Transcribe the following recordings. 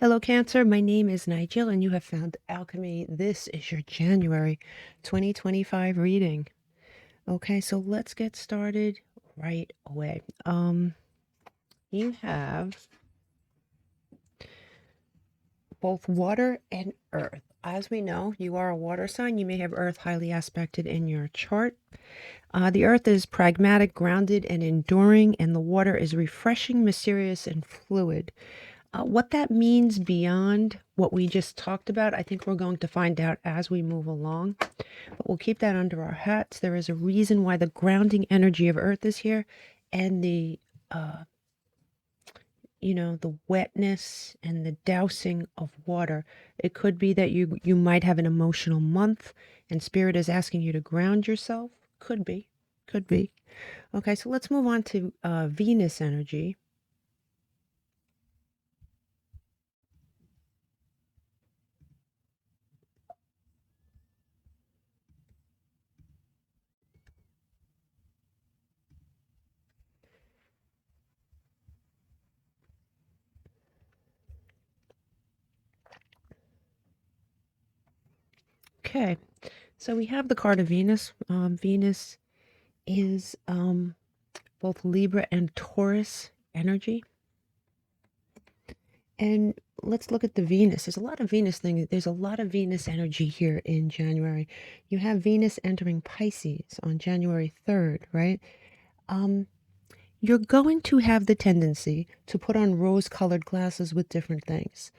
Hello, Cancer. My name is Nigel, and you have found Alchemy. This is your January 2025 reading. Okay, so let's get started right away. You have both water and earth. As we know, you are a water sign. You may have earth highly aspected in your chart. The earth is pragmatic, grounded, and enduring, and the water is refreshing, mysterious, and fluid. What that means beyond what we just talked about, I think we're going to find out as we move along, but we'll keep that under our hats. There is a reason why the grounding energy of earth is here, and uh, the wetness and the dousing of water. It could be that you might have an emotional month and spirit is asking you to ground yourself. Could be, could be. Okay, so let's move on to Venus energy. Okay, so we have the card of Venus. Venus is both Libra and Taurus energy. And let's look at the Venus. There's a lot of Venus thing. There's a lot of Venus energy here in January. You have Venus entering Pisces on January 3rd, right? You're going to have the tendency to put on rose-colored glasses with different things.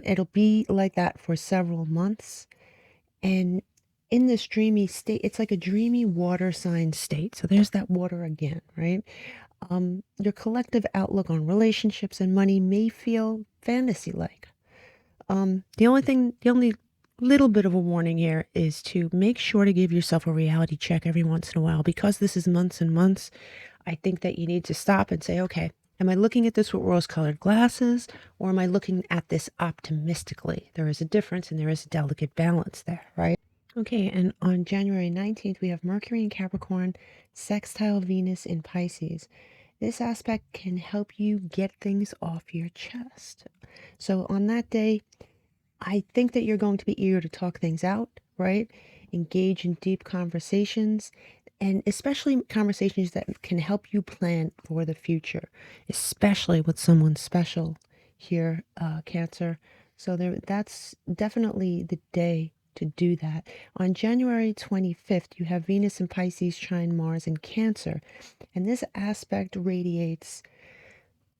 It'll be like that for several months. And in this dreamy state, it's like a dreamy water sign state. So there's that water again, right? Your collective outlook on relationships and money may feel fantasy-like. The only little bit of a warning here is to make sure to give yourself a reality check every once in a while. Because this is months and months, I think that you need to stop and say, okay, am I looking at this with rose-colored glasses, or am I looking at this optimistically? There is a difference and there is a delicate balance there, right? Okay, and on January 19th, we have Mercury in Capricorn, sextile Venus in Pisces. This aspect can help you get things off your chest. So on that day, I think that you're going to be eager to talk things out, right? Engage in deep conversations, and especially conversations that can help you plan for the future, especially with someone special here, Cancer. So that's definitely the day to do that. On January 25th, you have Venus in Pisces trine Mars in Cancer, and this aspect radiates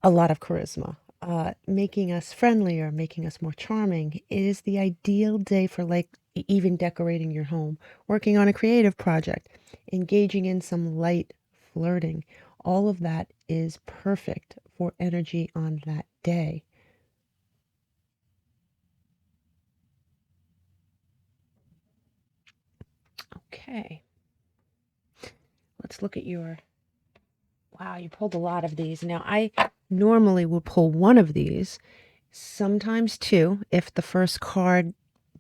a lot of charisma, making us friendlier, making us more charming. It is the ideal day for even decorating your home, working on a creative project, engaging in some light flirting. All of that is perfect for energy on that day. Okay, let's look at your, wow, you pulled a lot of these. Now, I normally will pull one of these, sometimes two, if the first card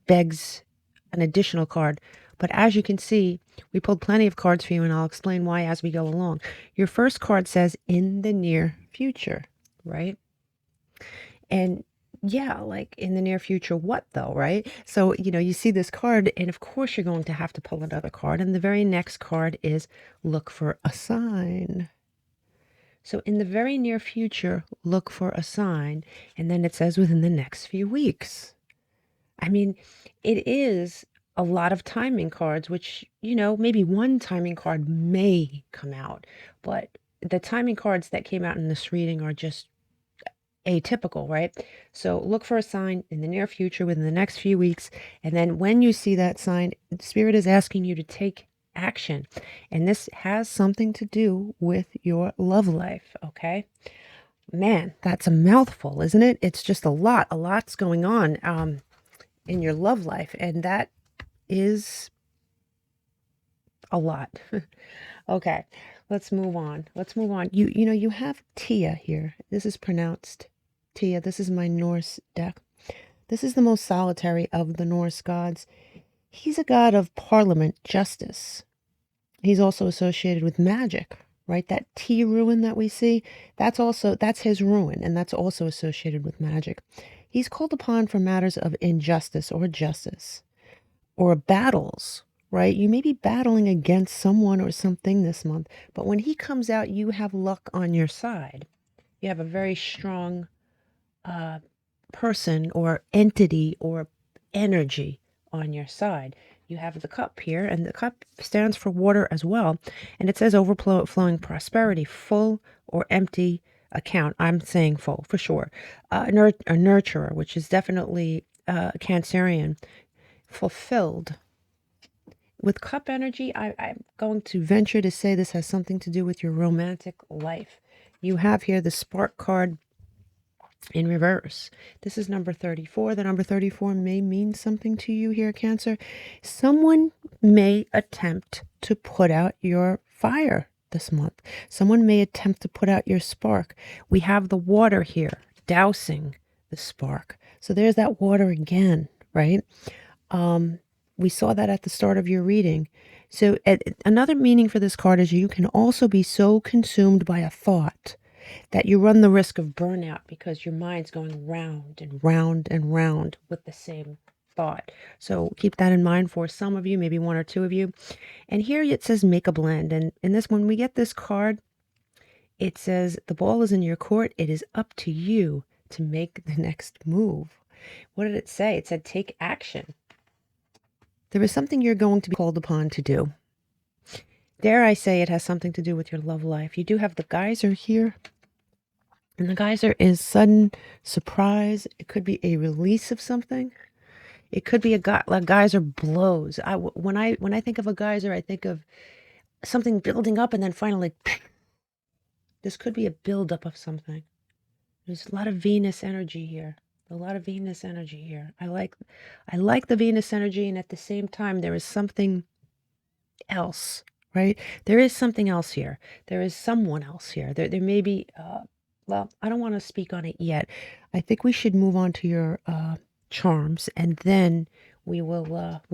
begs an additional card. But as you can see, we pulled plenty of cards for you, and I'll explain why as we go along. Your first card says in the near future, right? And yeah, like in the near future, what though, right? So, you see this card, and of course you're going to have to pull another card. And the very next card is look for a sign. So in the very near future, look for a sign. And then it says within the next few weeks. I mean, it is a lot of timing cards, which, maybe one timing card may come out, but the timing cards that came out in this reading are just atypical, right? So look for a sign in the near future within the next few weeks. And then when you see that sign, Spirit is asking you to take action. And this has something to do with your love life, okay? Man, that's a mouthful, isn't it? It's just a lot. A lot's going on in your love life, and that is a lot. Okay, let's move on. Let's move on. You have Tia here. This is pronounced Tia. This is my Norse deck. This is the most solitary of the Norse gods. He's a god of parliament, justice. He's also associated with magic, right? That T ruin that we see, that's his ruin, and that's also associated with magic. He's called upon for matters of injustice or justice or battles, right? You may be battling against someone or something this month, but when he comes out, you have luck on your side. You have a very strong person or entity or energy on your side. You have the cup here, and the cup stands for water as well. And it says overflowing prosperity, full or empty account. I'm saying full for sure. A nurturer, which is definitely Cancerian, fulfilled. With cup energy, I'm going to venture to say this has something to do with your romantic life. You have here the spark card in reverse. This is number 34. The number 34 may mean something to you here, Cancer. Someone may attempt to put out your fire this month. Someone may attempt to put out your spark. We have the water here, dousing the spark. So there's that water again, right? We saw that at the start of your reading. So another meaning for this card is you can also be so consumed by a thought that you run the risk of burnout because your mind's going round and round and round with the same thought. So keep that in mind for some of you, maybe one or two of you. And here it says make a blend. And in this, when we get this card, it says the ball is in your court. It is up to you to make the next move. What did it say? It said take action. There is something you're going to be called upon to do. Dare I say it has something to do with your love life. You do have the geyser here. And the geyser is sudden surprise. It could be a release of something. It could be a geyser blows. When I think of a geyser, I think of something building up and then finally, this could be a buildup of something. There's a lot of Venus energy here. A lot of Venus energy here. I like the Venus energy, and at the same time, there is something else, right? There is something else here. There is someone else here. There may be. Well, I don't want to speak on it yet. I think we should move on to your charms, and then we'll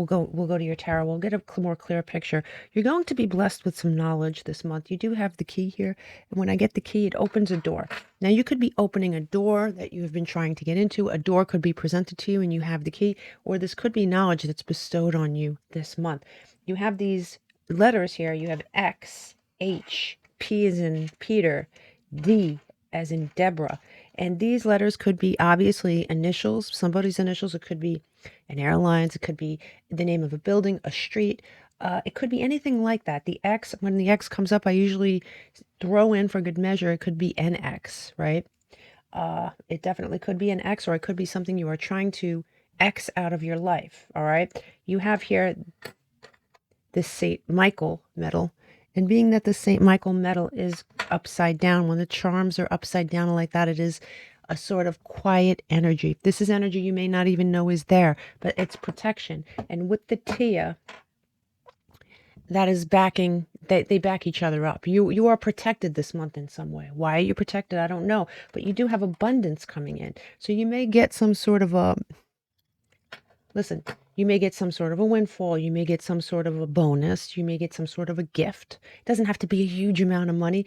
go to your tarot. We'll get a more clear picture. You're going to be blessed with some knowledge this month. You do have the key here, and when I get the key, it opens a door. Now you could be opening a door that you have been trying to get into. A door could be presented to you, and you have the key, or this could be knowledge that's bestowed on you this month. You have these letters here. You have X, H, P as in Peter, D as in Deborah. And these letters could be obviously initials, somebody's initials. It could be an airlines. It could be the name of a building, a street. It could be anything like that. The X, when the X comes up, I usually throw in for good measure. It could be NX, right? It definitely could be an X, or it could be something you are trying to X out of your life. All right. You have here this St. Michael medal. And being that the St. Michael medal is upside down, when the charms are upside down like that, it is a sort of quiet energy. This is energy you may not even know is there, but it's protection. And with the Tia, that is backing, they back each other up. You are protected this month in some way. Why are you protected? I don't know. But you do have abundance coming in. So you may get some sort of a, listen, you may get some sort of a windfall. You may get some sort of a bonus. You may get some sort of a gift. It doesn't have to be a huge amount of money.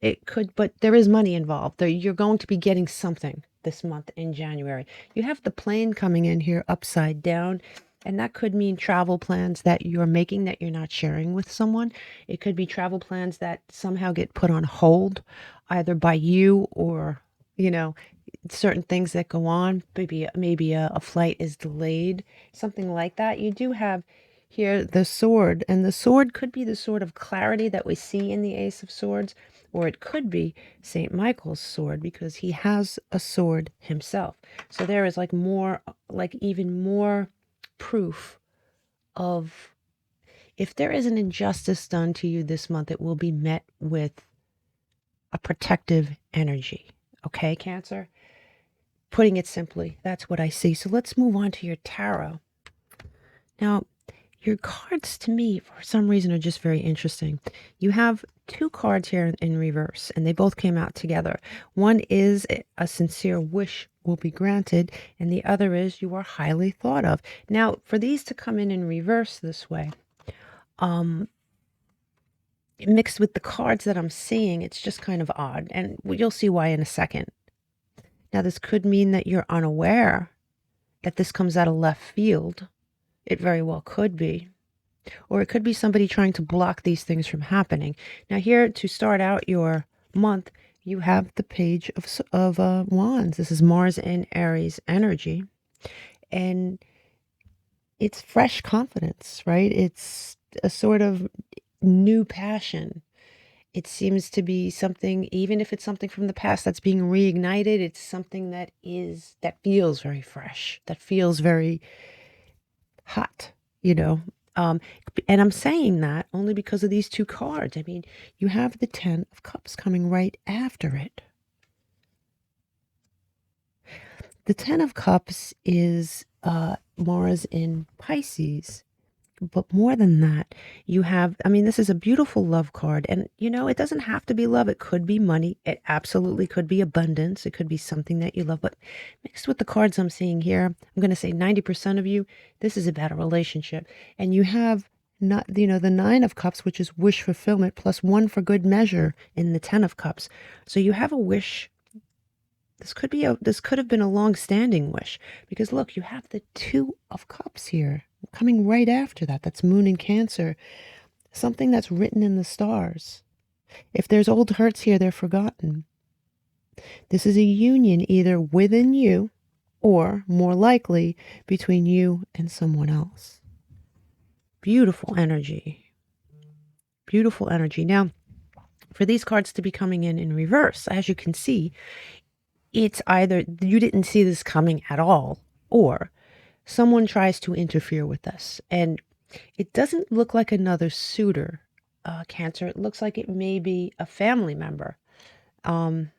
It could, but there is money involved. You're going to be getting something this month in January. You have the plane coming in here upside down, and that could mean travel plans that you're making that you're not sharing with someone. It could be travel plans that somehow get put on hold, either by you or, certain things that go on. Maybe a flight is delayed, something like that. You do have here the sword, and the sword could be the sword of clarity that we see in the Ace of Swords, or it could be St. Michael's sword because he has a sword himself. So there is even more proof of, if there is an injustice done to you this month, it will be met with a protective energy. Okay, Cancer? Putting it simply, that's what I see. So let's move on to your tarot. Now, your cards to me, for some reason, are just very interesting. You have two cards here in reverse, and they both came out together. One is a sincere wish will be granted, and the other is you are highly thought of. Now, for these to come in reverse this way, mixed with the cards that I'm seeing, it's just kind of odd, and you'll see why in a second. Now, this could mean that you're unaware that this comes out of left field. It very well could be. Or it could be somebody trying to block these things from happening. Now, here to start out your month, you have the Page of Wands. This is Mars in Aries energy. And it's fresh confidence, right? It's a sort of new passion. It seems to be something, even if it's something from the past that's being reignited, it's something that feels very fresh, that feels very hot, you know. And I'm saying that only because of these two cards. I mean, you have the 10 of Cups coming right after it. The 10 of Cups is Mars in Pisces. But more than that, you have, I mean, this is a beautiful love card. And, you know, it doesn't have to be love. It could be money. It absolutely could be abundance. It could be something that you love. But mixed with the cards I'm seeing here, I'm going to say 90% of you, this is about a relationship. And you have not, you know, the 9 of Cups, which is wish fulfillment, plus 1 for good measure in the 10 of Cups. So you have a wish. This could have been a long-standing wish, because look, you have the 2 of Cups here coming right after that. That's Moon in Cancer, something that's written in the stars. If there's old hurts here, they're forgotten. This is a union either within you or, more likely, between you and someone else. Beautiful energy. Beautiful energy. Now, for these cards to be coming in reverse, as you can see, it's either you didn't see this coming at all, or someone tries to interfere with us. And it doesn't look like another suitor, Cancer. It looks like it may be a family member, or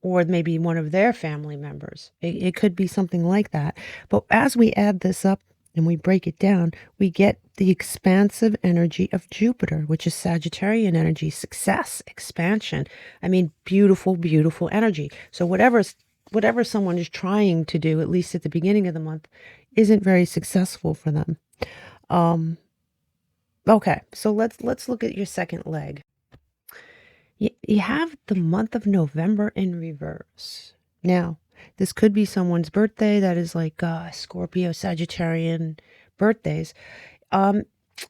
maybe one of their family members. It could be something like that. But as we add this up and we break it down, we get the expansive energy of Jupiter, which is Sagittarian energy, success, expansion. I mean, beautiful, beautiful energy. So whatever someone is trying to do, at least at the beginning of the month, isn't very successful for them. Okay, so let's look at your second leg. You have the month of November in reverse. Now, this could be someone's birthday that is like Scorpio, Sagittarian birthdays.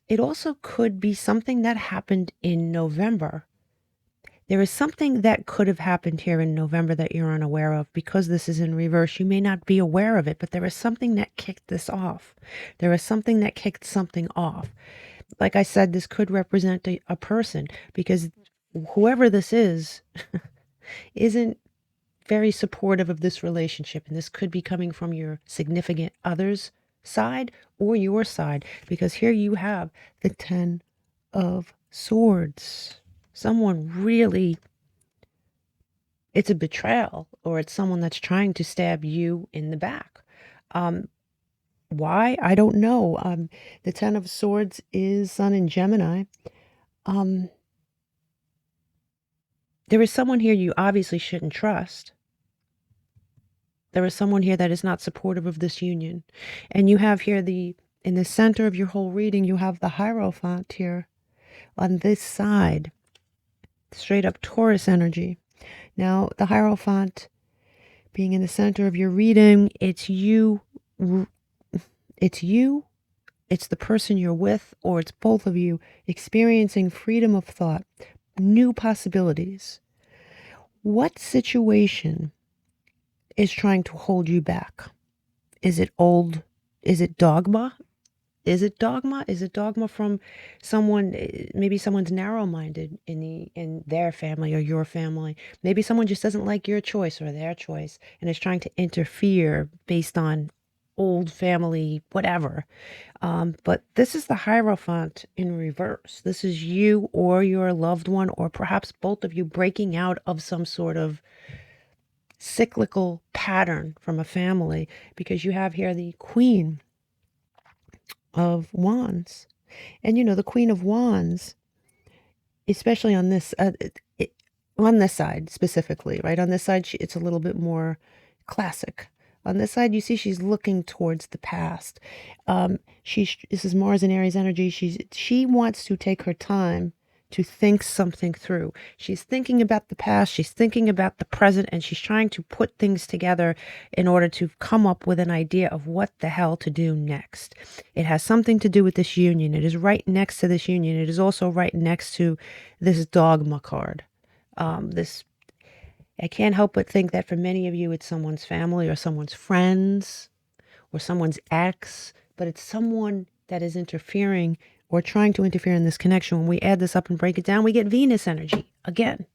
It also could be something that happened in November. There is something that could have happened here in November that you're unaware of. Because this is in reverse, you may not be aware of it, but there is something that kicked this off. There is something that kicked something off. Like I said, this could represent a person, because whoever this is isn't very supportive of this relationship. And this could be coming from your significant other's side or your side, because here you have the 10 of Swords. Someone really, it's a betrayal, or it's someone that's trying to stab you in the back. Why? I don't know. The 10 of Swords is Sun in Gemini. There is someone here you obviously shouldn't trust. There is someone here that is not supportive of this union. And you have here in the center of your whole reading, you have the Hierophant here on this side, straight up Taurus energy. Now, the Hierophant being in the center of your reading, it's you, it's the person you're with, or it's both of you experiencing freedom of thought, new possibilities. What situation is trying to hold you back? Is it old? Is it dogma? Is it dogma? Is it dogma from someone? Maybe someone's narrow-minded in their family or your family. Maybe someone just doesn't like your choice or their choice and is trying to interfere based on old family, whatever. But this is the Hierophant in reverse. This is you or your loved one, or perhaps both of you, breaking out of some sort of cyclical pattern from a family, because you have here the Queen of Wands. And you know, the Queen of Wands, especially on this side specifically, right? On this side, it's a little bit more classic. On this side, you see she's looking towards the past. This is Mars and Aries energy. She wants to take her time to think something through. She's thinking about the past, she's thinking about the present, and she's trying to put things together in order to come up with an idea of what the hell to do next. It has something to do with this union. It is right next to this union. It is also right next to this dogma card. I can't help but think that for many of you, it's someone's family or someone's friends or someone's ex, but it's someone that is interfering or trying to interfere in this connection. When we add this up and break it down, we get Venus energy again.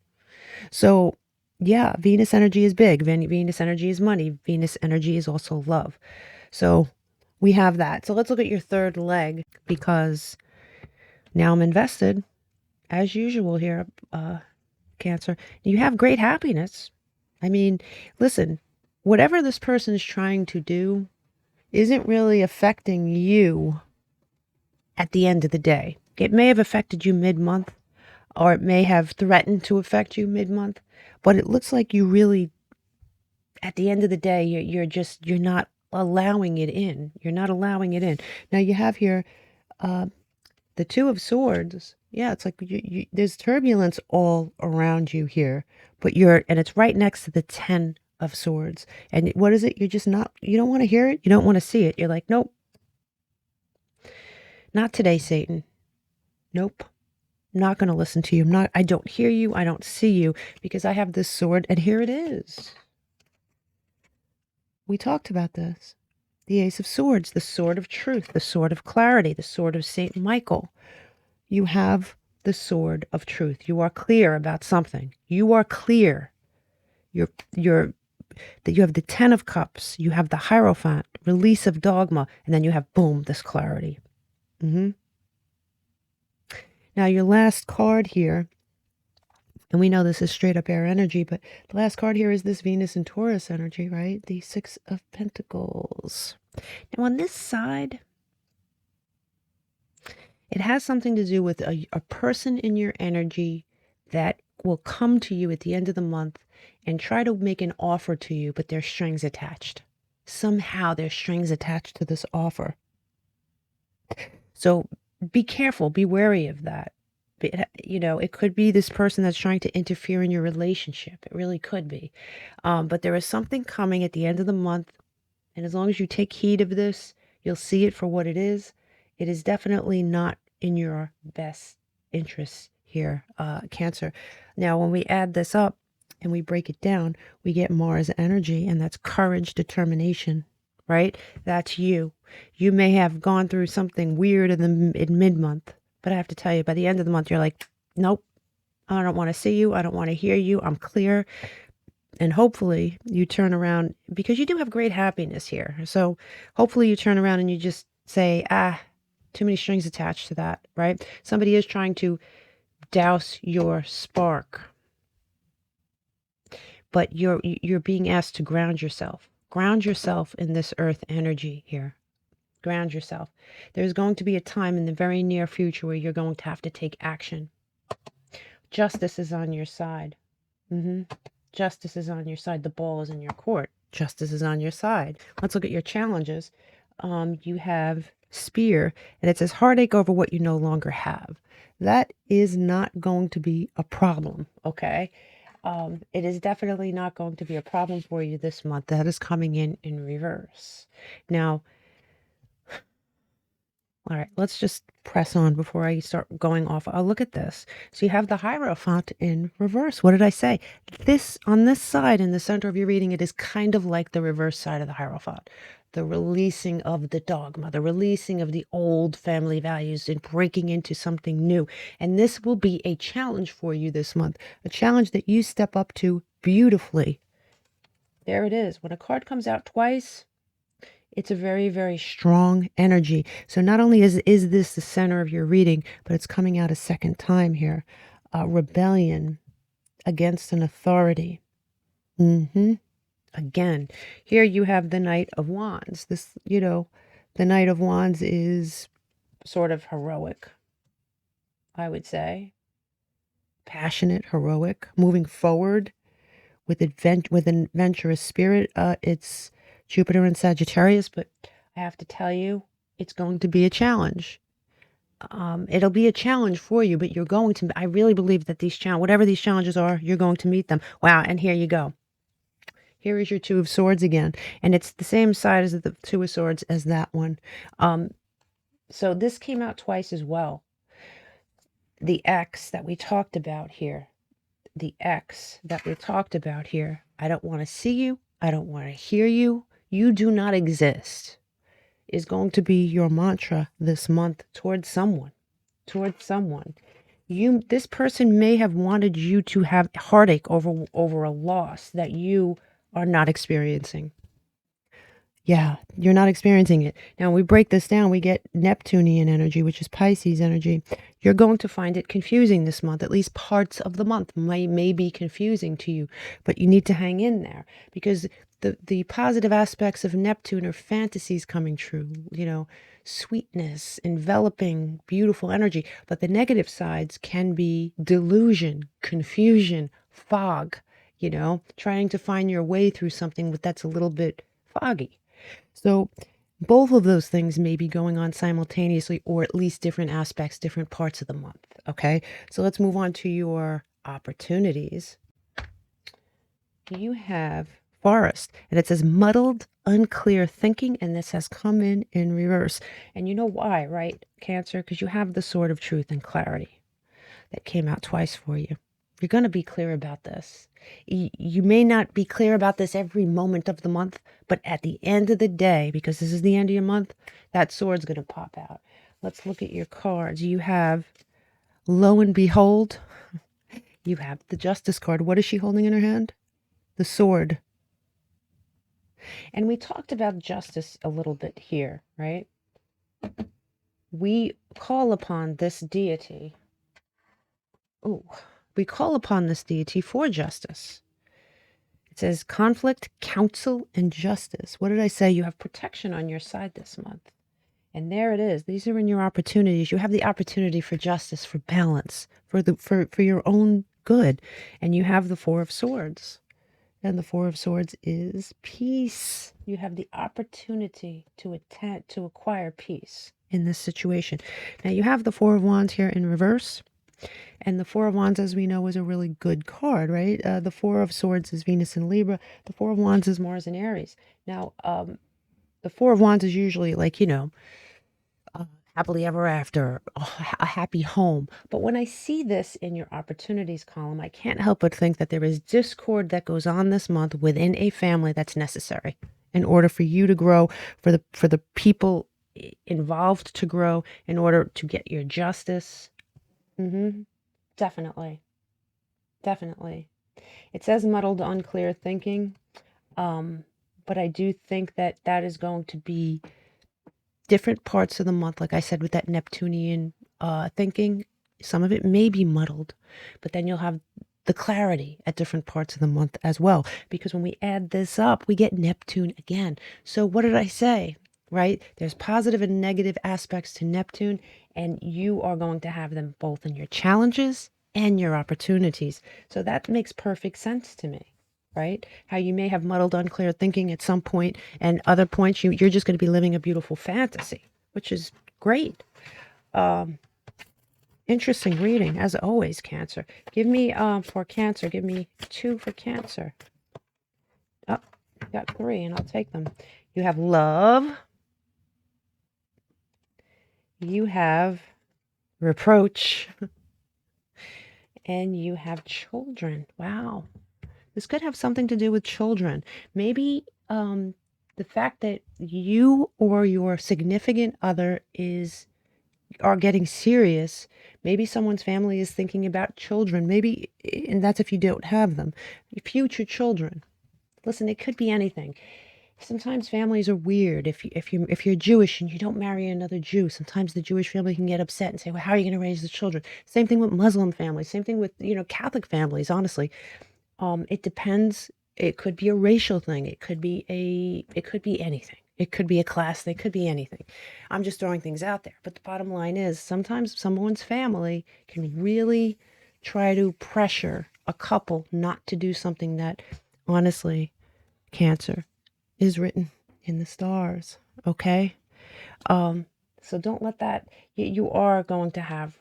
So yeah, Venus energy is big. Venus energy is money. Venus energy is also love. So we have that. So let's look at your third leg, because now I'm invested as usual here, Cancer. You have great happiness. I mean, listen, whatever this person is trying to do isn't really affecting you at the end of the day. It may have affected you mid-month, or it may have threatened to affect you mid-month, but it looks like you really, at the end of the day, you're not allowing it in. You're not allowing it in. Now you have here the Two of Swords. Yeah, it's like there's turbulence all around you here, but and it's right next to the Ten of Swords. And what is it? You're just not, you don't want to hear it. You don't want to see it. You're like, nope, not today, Satan. Nope. Not going to listen to you. I don't hear you. I don't see you, because I have this sword, and here it is. We talked about this. The Ace of Swords, the sword of truth, the sword of clarity, the sword of Saint Michael. You have the sword of truth. You are clear about something. You are clear. You have the Ten of Cups. You have the Hierophant, release of dogma, and then you have, boom, this clarity. Now your last card here, and we know this is straight up air energy, but the last card here is this Venus and Taurus energy, right? The Six of Pentacles. Now on this side, it has something to do with a person in your energy that will come to you at the end of the month and try to make an offer to you, but there's strings attached. Somehow there's strings attached to this offer. So be careful, be wary of that. It could be this person that's trying to interfere in your relationship. It really could be. But there is something coming at the end of the month. And as long as you take heed of this, you'll see it for what it is. It is definitely not in your best interests here, Cancer. Now, when we add this up and we break it down, we get Mars energy, and that's courage, determination, right? That's you. You may have gone through something weird in mid-month, but I have to tell you, by the end of the month, you're like, nope, I don't want to see you. I don't want to hear you. I'm clear. And hopefully you turn around, because you do have great happiness here. So hopefully you turn around and you just say, too many strings attached to that, right? Somebody is trying to douse your spark, but you're being asked to ground yourself. Ground yourself in this earth energy here. Ground yourself. There's going to be a time in the very near future where you're going to have to take action. Justice is on your side. Justice is on your side. The ball is in your court. Justice is on your side. Let's look at your challenges. You have Spear, and it says heartache over what you no longer have. That is not going to be a problem, okay? It is definitely not going to be a problem for you this month. That is coming in reverse. Now, all right, let's just press on before I start going off. I'll look at this. So you have the Hierophant in reverse. What did I say? On this side, in the center of your reading, it is kind of like the reverse side of the Hierophant. The releasing of the dogma, the releasing of the old family values and breaking into something new. And this will be a challenge for you this month, a challenge that you step up to beautifully. There it is. When a card comes out twice, it's a very, very strong energy. So not only is this the center of your reading, but it's coming out a second time here. Rebellion against an authority. Again, here you have the Knight of Wands. This, the Knight of Wands is sort of heroic, I would say. Passionate, heroic, moving forward with an adventurous spirit. It's Jupiter and Sagittarius, but I have to tell you, it's going to be a challenge. It'll be a challenge for you, but you're going to, I really believe that whatever these challenges are, you're going to meet them. Wow. And here you go. Here is your Two of Swords again. And it's the same side as the Two of Swords as that one. So this came out twice as well. The X that we talked about here. The X that we talked about here. I don't want to see you. I don't want to hear you. You do not exist is going to be your mantra this month towards someone. Towards someone. This person may have wanted you to have heartache over a loss that you are not experiencing. Yeah, you're not experiencing it. Now, when we break this down, we get Neptunian energy, which is Pisces energy. You're going to find it confusing this month. At least parts of the month may be confusing to you, but you need to hang in there because the positive aspects of Neptune are fantasies coming true, sweetness, enveloping, beautiful energy. But the negative sides can be delusion, confusion, fog, trying to find your way through something that's a little bit foggy. So both of those things may be going on simultaneously, or at least different aspects, different parts of the month. Okay, so let's move on to your opportunities. You have Forest, and it says muddled, unclear thinking, and this has come in reverse. And you know why, right, Cancer? Because you have the Sword of Truth and Clarity that came out twice for you. You're going to be clear about this. You may not be clear about this every moment of the month, but at the end of the day, because this is the end of your month, that sword's going to pop out. Let's look at your cards. You have, lo and behold, you have the Justice card. What is she holding in her hand? The sword. And we talked about justice a little bit here, right? We call upon this deity. We call upon this deity for justice. It says conflict, counsel, and justice. What did I say? You have protection on your side this month. And there it is. These are in your opportunities. You have the opportunity for justice, for balance, for your own good. And you have the Four of Swords. And the Four of Swords is peace. You have the opportunity to acquire peace in this situation. Now you have the Four of Wands here in reverse. And the Four of Wands, as we know, is a really good card, right? The Four of Swords is Venus in Libra. The Four of Wands is Mars in Aries. Now, the Four of Wands is usually like, happily ever after, a happy home. But when I see this in your opportunities column, I can't help but think that there is discord that goes on this month within a family that's necessary in order for you to grow, for the people involved to grow, in order to get your justice. Definitely. Definitely. It says muddled, unclear thinking. But I do think that is going to be different parts of the month. Like I said, with that Neptunian thinking, some of it may be muddled, but then you'll have the clarity at different parts of the month as well. Because when we add this up, we get Neptune again. So what did I say? Right? There's positive and negative aspects to Neptune, and you are going to have them both in your challenges and your opportunities. So that makes perfect sense to me, right? How you may have muddled, unclear thinking at some point, and other points you're just going to be living a beautiful fantasy, which is great. Interesting reading, as always, Cancer. Give me, for Cancer, give me 2 for Cancer. Oh, got 3, and I'll take them. You have love. You have reproach. And you have children. Wow. This could have something to do with children. Maybe the fact that you or your significant other are getting serious. Maybe someone's family is thinking about children. Maybe, and that's if you don't have them, future children. Listen, it could be anything. Sometimes families are weird. If you're Jewish and you don't marry another Jew, sometimes the Jewish family can get upset and say, "Well, how are you going to raise the children?" Same thing with Muslim families. Same thing with Catholic families. Honestly, it depends. It could be a racial thing. It could be anything. It could be a class thing. It could be anything. I'm just throwing things out there. But the bottom line is, sometimes someone's family can really try to pressure a couple not to do something that, honestly, Cancer, is written in the stars. Okay. So don't let that, you are going to have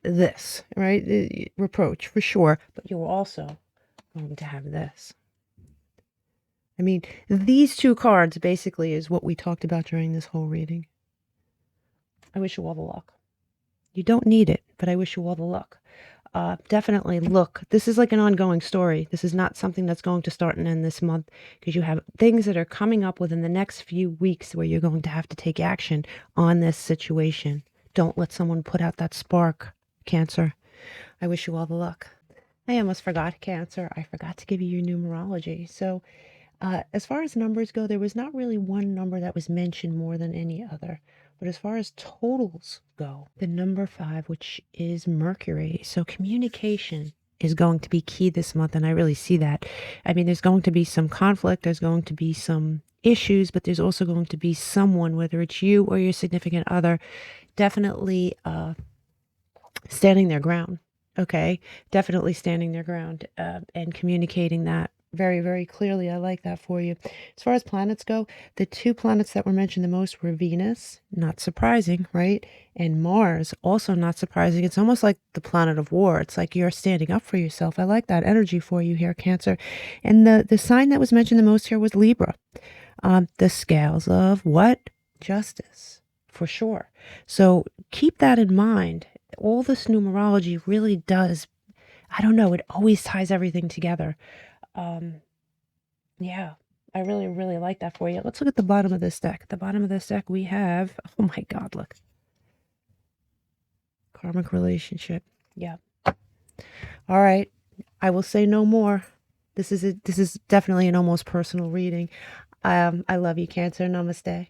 this, right? Reproach for sure, but you're also going to have this. I mean, these two cards basically is what we talked about during this whole reading. I wish you all the luck. You don't need it, but I wish you all the luck. Definitely look, this is like an ongoing story. This is not something that's going to start and end this month, because you have things that are coming up within the next few weeks where you're going to have to take action on this situation. Don't let someone put out that spark, Cancer. I wish you all the luck. I almost forgot, Cancer. I forgot to give you your numerology. So as far as numbers go, there was not really one number that was mentioned more than any other. But as far as totals go, the number 5, which is Mercury. So communication is going to be key this month, and I really see that. I mean, there's going to be some conflict, there's going to be some issues, but there's also going to be someone, whether it's you or your significant other, definitely standing their ground. Okay, definitely standing their ground and communicating that very, very clearly. I like that for you. As far as planets go, the two planets that were mentioned the most were Venus, not surprising, right? And Mars, also not surprising. It's almost like the planet of war. It's like you're standing up for yourself. I like that energy for you here, Cancer. And the sign that was mentioned the most here was Libra. The scales of what? Justice, for sure. So keep that in mind. All this numerology really does, I don't know, it always ties everything together. Yeah, I really, really like that for you. Let's look at the bottom of this deck. At the bottom of this deck, we have, oh my God, look. Karmic relationship. Yeah. All right. I will say no more. This is definitely an almost personal reading. I love you, Cancer. Namaste.